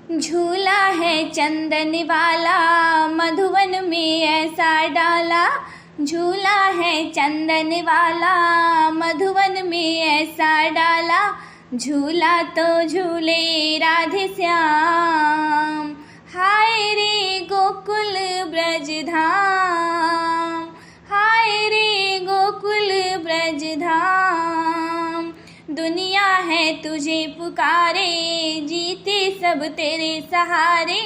झूला है चंदन वाला मधुवन में ऐसा डाला। झूला है चंदन वाला मधुवन में ऐसा डाला। झूला तो झूले राधे श्याम, हाय रे गोकुल ब्रज धाम, हाय रे गोकुल ब्रज धाम। दुनिया है तुझे पुकारे, जीते सब तेरे सहारे।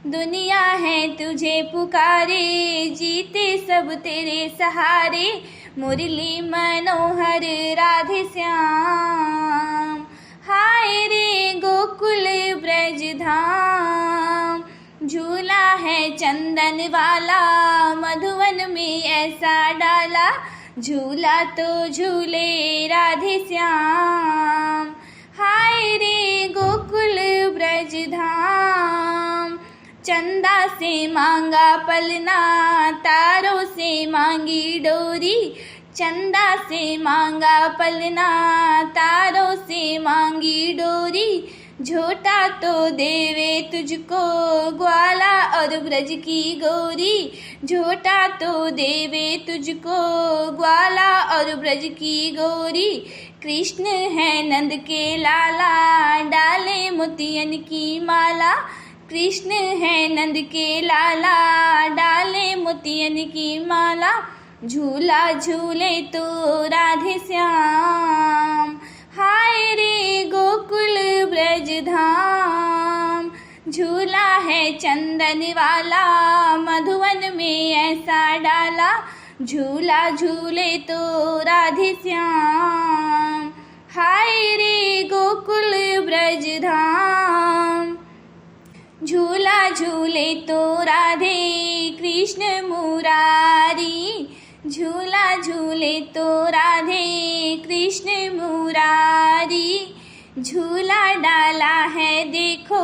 दुनिया है तुझे पुकारे, जीते सब तेरे सहारे। मुरली मनोहर राधे श्याम, हाय रे गोकुल ब्रज धाम। झूला है चंदन वाला मधुवन में ऐसा डाला। झूला तो झूले राधे श्याम, हाय रे गोकुल ब्रज धाम। चंदा से मांगा पलना, तारों से मांगी डोरी। चंदा से मांगा पलना, तारों से मांगी डोरी। झोटा तो देवे तुझको ग्वाला और ब्रज की गोरी। झोटा तो देवे तुझको ग्वाला और ब्रज की गोरी। कृष्ण है नंद के लाला, डाले मोतियन की माला। कृष्ण है नंद के लाला, डाले मोतियन की माला। झूला झूले तो राधे श्याम, हाय रे गोकुल ब्रज धाम। झूला है चंदन वाला मधुवन में ऐसा डाला। झूला झूले तो राधे श्याम, हाय रे गोकुल ब्रज धाम। झूला झूले तो राधे कृष्ण मुरारी। झूला झूले तो राधे कृष्ण मुरारी। झूला डाला है देखो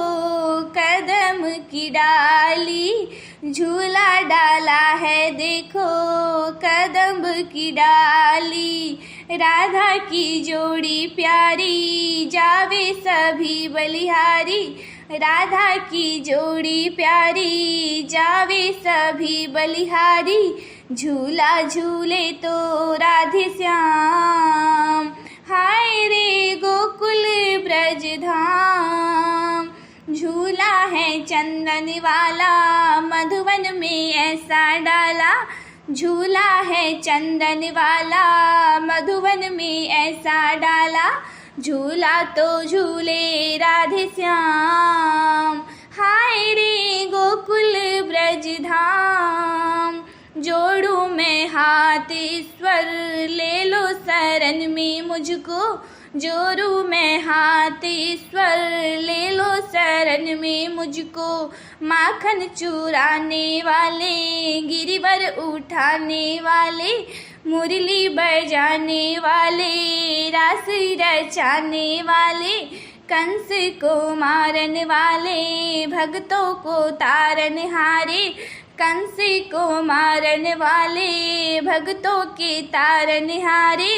कदम की डाली। झूला डाला है देखो कदम की डाली। राधा की जोड़ी प्यारी, जावे सभी बलिहारी। राधा की जोड़ी प्यारी, जावे सभी बलिहारी। झूला झूले तो राधे श्याम, हाय रे गोकुल ब्रज धाम। झूला है चंदन वाला मधुवन में ऐसा डाला। झूला है चंदन वाला मधुवन में ऐसा डाला। झूला तो झूले राधे श्याम, हाय रे गोकुल ब्रज धाम। जोड़ू मैं हाथ ईश्वर, ले लो शरण में मुझको। जोड़ू मैं हाथ ईश्वर, ले लो शरण में मुझको। माखन चुराने वाले, गिरिवर उठाने वाले। मुरली बजाने वाले, रास रचाने वाले। कंस को मारन वाले, भक्तों को तारन हारे। कंस को मारन वाले, भक्तों के तारन हारे।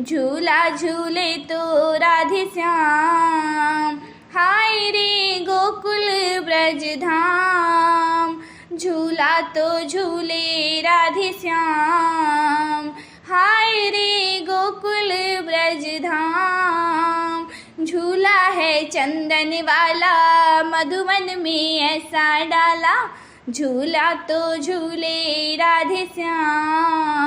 झूला झूले तो राधे श्याम, हाय रे गोकुल ब्रज धाम। झूला तो झूले राधे श्याम, हाय रे गोकुल ब्रज धाम। झूला है चंदन वाला मधुवन में ऐसा डाला। झूला तो झूले राधे श्याम।